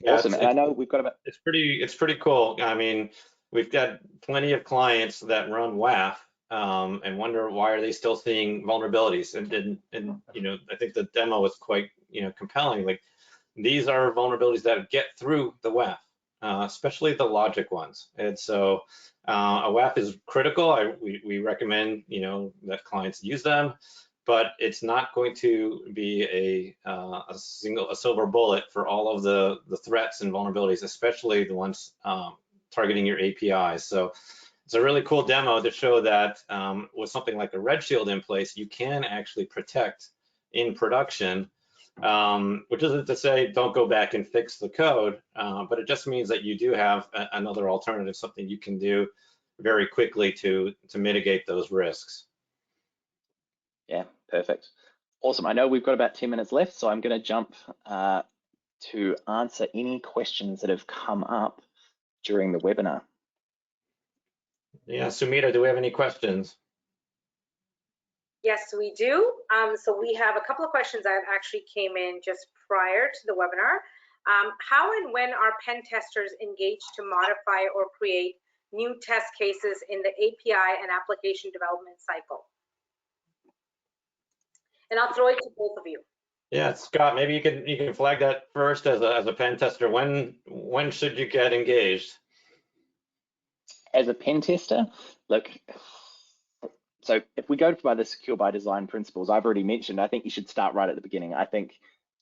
Yeah, Awesome. And I know we've got about... It's pretty cool. I mean, we've got plenty of clients that run WAF and wonder why are they still seeing vulnerabilities. And you know, I think the demo was quite, you know, compelling. Like, these are vulnerabilities that get through the WAF, especially the logic ones. And so a WAF is critical. We recommend, you know, that clients use them, but it's not going to be a silver bullet for all of the threats and vulnerabilities, especially the ones targeting your APIs. So it's a really cool demo to show that with something like a Redshield in place, you can actually protect in production, which isn't to say don't go back and fix the code, but it just means that you do have another alternative, something you can do very quickly to mitigate those risks. Yeah, perfect. Awesome. I know we've got about 10 minutes left, so I'm going to jump to answer any questions that have come up during the webinar. Yeah, Sumita, do we have any questions? Yes, we do. So we have a couple of questions that actually came in just prior to the webinar. How and when are pen testers engaged to modify or create new test cases in the API and application development cycle? And I'll throw it to both of you. Yeah, Scott, maybe you can flag that first as a pen tester. When should you get engaged? As a pen tester, look, so if we go by the secure by design principles I've already mentioned, I think you should start right at the beginning. I think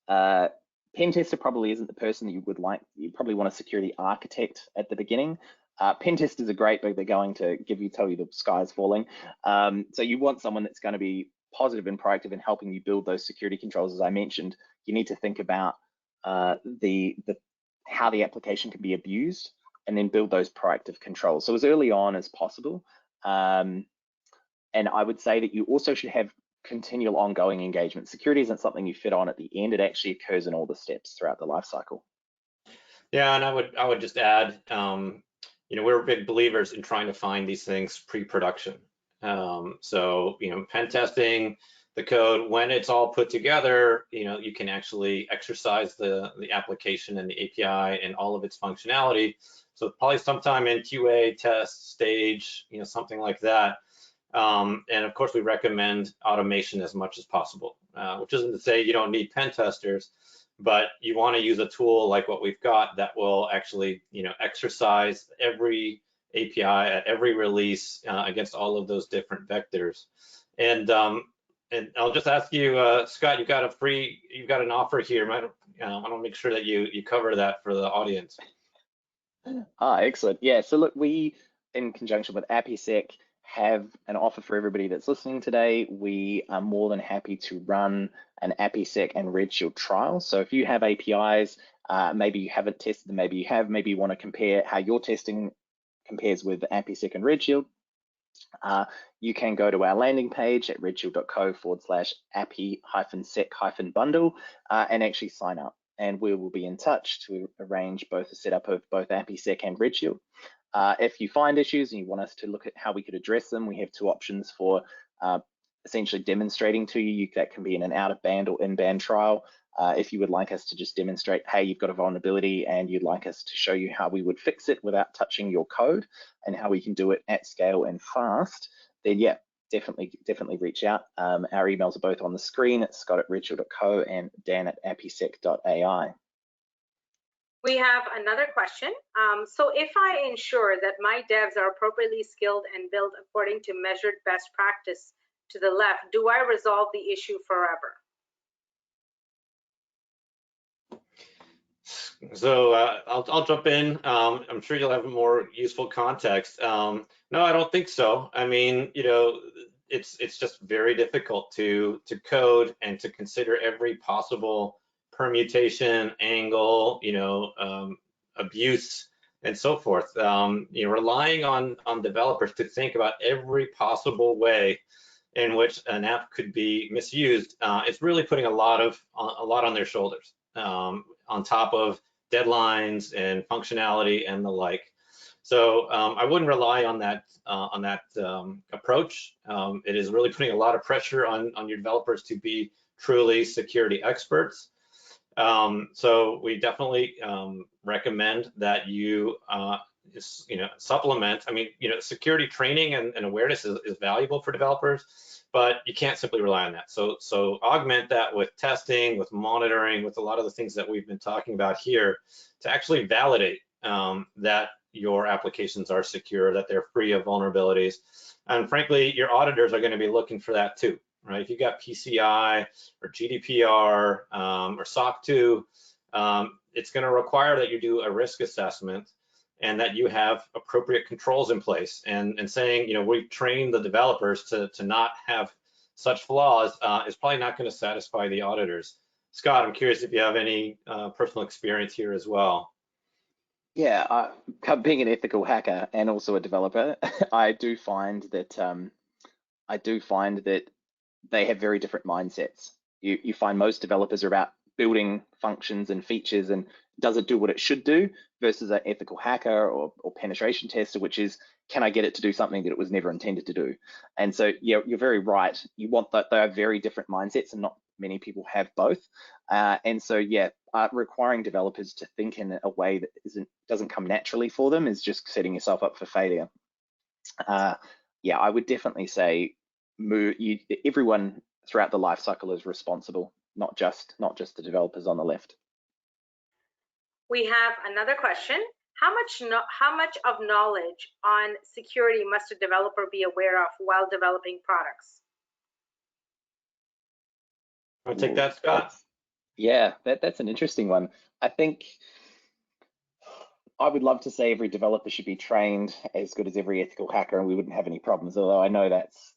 pen tester probably isn't the person that you would like. You probably want a security architect at the beginning. Pen testers are great, but they're going to tell you the sky's falling. So you want someone that's going to be positive and proactive in helping you build those security controls. As I mentioned, you need to think about how the application can be abused, and then build those proactive controls. So as early on as possible. And I would say that you also should have continual ongoing engagement. Security isn't something you fit on at the end. It actually occurs in all the steps throughout the life cycle. Yeah, and I would just add, you know, we're big believers in trying to find these things pre-production. So, you know, pen testing the code, when it's all put together, you know, you can actually exercise the application and the API and all of its functionality. So probably sometime in QA test stage, you know, something like that. And of course, we recommend automation as much as possible, which isn't to say you don't need pen testers, but you want to use a tool like what we've got that will actually, you know, exercise every API at every release against all of those different vectors. And I'll just ask you, Scott, you've got an offer here. I want to make sure that you cover that for the audience. Excellent. Yeah, so look, we, in conjunction with Appysec, have an offer for everybody that's listening today. We are more than happy to run an Appysec and Redshield trial. So if you have APIs, maybe you haven't tested them, maybe you have, maybe you want to compare how your testing compares with Appysec and Redshield, you can go to our landing page at redshield.co/appy-sec-bundle and actually sign up. And we will be in touch to arrange both a setup of both Appysec and Redshield. If you find issues and you want us to look at how we could address them, we have two options for essentially demonstrating to you. That can be in an out-of-band or in-band trial. If you would like us to just demonstrate, hey, you've got a vulnerability and you'd like us to show you how we would fix it without touching your code and how we can do it at scale and fast, then yeah, definitely reach out. Our emails are both on the screen. It's scott@redshield.co and dan@appysec.ai. We have another question. So if I ensure that my devs are appropriately skilled and built according to measured best practice to the left, do I resolve the issue forever? So I'll jump in. I'm sure you'll have more useful context. No, I don't think so. I mean, you know, it's just very difficult to code and to consider every possible permutation, angle, you know, abuse, and so forth. You know, relying on developers to think about every possible way in which an app could be misused, it's really putting a lot on their shoulders, on top of deadlines and functionality and the like. So I wouldn't rely on that approach. It is really putting a lot of pressure on your developers to be truly security experts. So we definitely recommend that you supplement. I mean, security training and awareness is valuable for developers, but you can't simply rely on that. So augment that with testing, with monitoring, with a lot of the things that we've been talking about here to actually validate that your applications are secure, that they're free of vulnerabilities. And frankly, your auditors are going to be looking for that too, right? If you've got PCI or GDPR or SOC 2, it's going to require that you do a risk assessment and that you have appropriate controls in place. And saying, we've trained the developers to not have such flaws is probably not going to satisfy the auditors. Scott, I'm curious if you have any personal experience here as well. Yeah, being an ethical hacker and also a developer, I do find that they have very different mindsets. You find most developers are about building functions and features and does it do what it should do, versus an ethical hacker or penetration tester, which is, can I get it to do something that it was never intended to do? And so, yeah, you're very right. You want that. They are very different mindsets, and not many people have both. And so, yeah, requiring developers to think in a way that doesn't come naturally for them is just setting yourself up for failure. Yeah, I would definitely say everyone throughout the life cycle is responsible, not just the developers on the left. We have another question. How much of knowledge on security must a developer be aware of while developing products? I'll take that, Scott. Yeah, that's an interesting one. I think I would love to say every developer should be trained as good as every ethical hacker and we wouldn't have any problems, although I know that's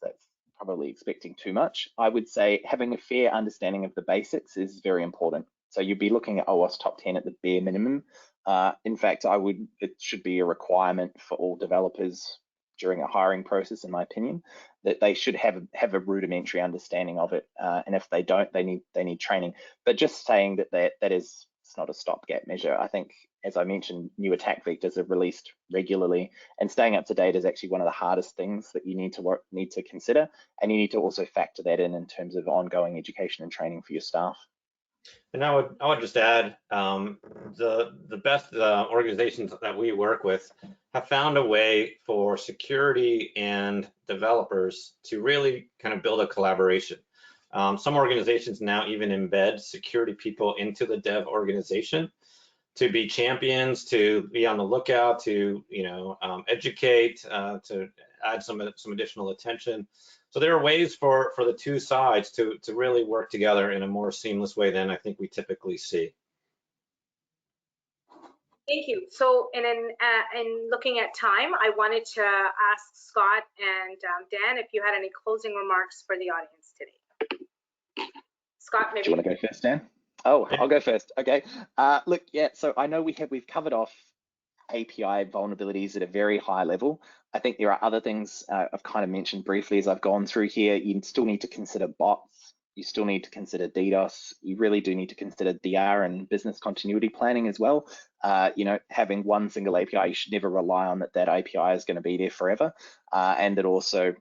probably expecting too much. I would say having a fair understanding of the basics is very important. So you'd be looking at OWASP top 10 at the bare minimum. In fact, it should be a requirement for all developers during a hiring process, in my opinion, that they should have a rudimentary understanding of it. And if they don't, they need training. But just saying that it's not a stopgap measure. I think, as I mentioned, new attack vectors are released regularly, and staying up to date is actually one of the hardest things that you need to consider. And you need to also factor that in terms of ongoing education and training for your staff. And I would just add, the best organizations that we work with have found a way for security and developers to really kind of build a collaboration. Some organizations now even embed security people into the dev organization to be champions, to be on the lookout, to educate, to add some additional attention. So there are ways for the two sides to really work together in a more seamless way than I think we typically see. Thank you. So in looking at time, I wanted to ask Scott and Dan if you had any closing remarks for the audience today. Scott, maybe. Do you want to go first, Dan? Oh, yeah. I'll go first. Okay. Look, yeah. So I know we've covered off API vulnerabilities at a very high level. I think there are other things I've kind of mentioned briefly as I've gone through here. You still need to consider bots. You still need to consider DDoS. You really do need to consider DR and business continuity planning as well. Having one single API, you should never rely on that API is going to be there forever. And that also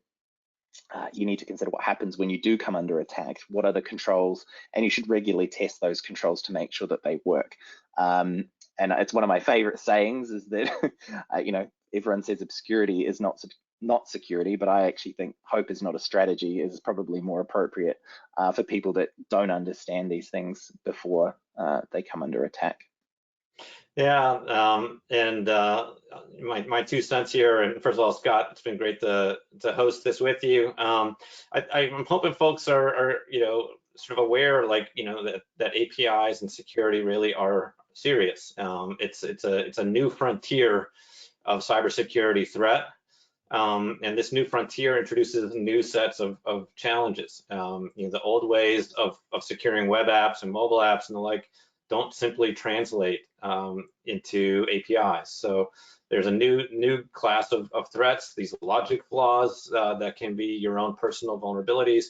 you need to consider what happens when you do come under attack. What are the controls? And you should regularly test those controls to make sure that they work. And it's one of my favorite sayings is that, everyone says obscurity is not security, but I actually think hope is not a strategy is probably more appropriate for people that don't understand these things before they come under attack. Yeah, my 2 cents here, and first of all, Scott, it's been great to host this with you. I'm hoping folks are sort of aware, that APIs and security really are serious. It's a new frontier of cybersecurity threat, and this new frontier introduces new sets of challenges. The old ways of securing web apps and mobile apps and the like don't simply translate into APIs. So there's a new class of threats, these logic flaws that can be your own personal vulnerabilities.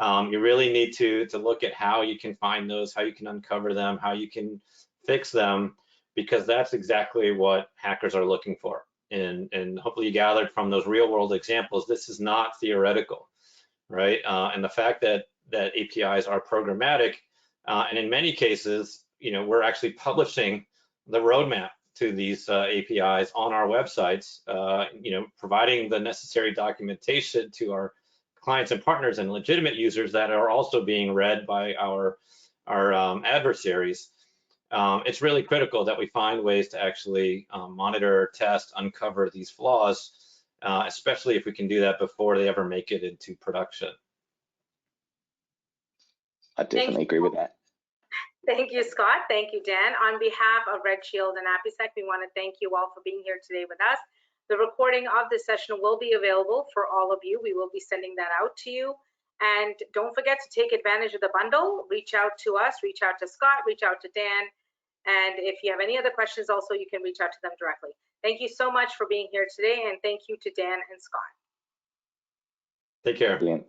You really need to look at how you can find those, how you can uncover them, how you can fix them, because that's exactly what hackers are looking for. And hopefully you gathered from those real world examples, this is not theoretical, right? And the fact that APIs are programmatic, and in many cases, we're actually publishing the roadmap to these APIs on our websites, providing the necessary documentation to our clients and partners and legitimate users that are also being read by our adversaries. It's really critical that we find ways to actually monitor, test, uncover these flaws, especially if we can do that before they ever make it into production. I definitely agree with that. Thank you, Scott. Thank you, Dan. On behalf of Redshield and Appysec, we want to thank you all for being here today with us. The recording of this session will be available for all of you. We will be sending that out to you. And don't forget to take advantage of the bundle. Reach out to us, reach out to Scott, reach out to Dan. And if you have any other questions also, you can reach out to them directly. Thank you so much for being here today. And thank you to Dan and Scott. Take care. Brilliant.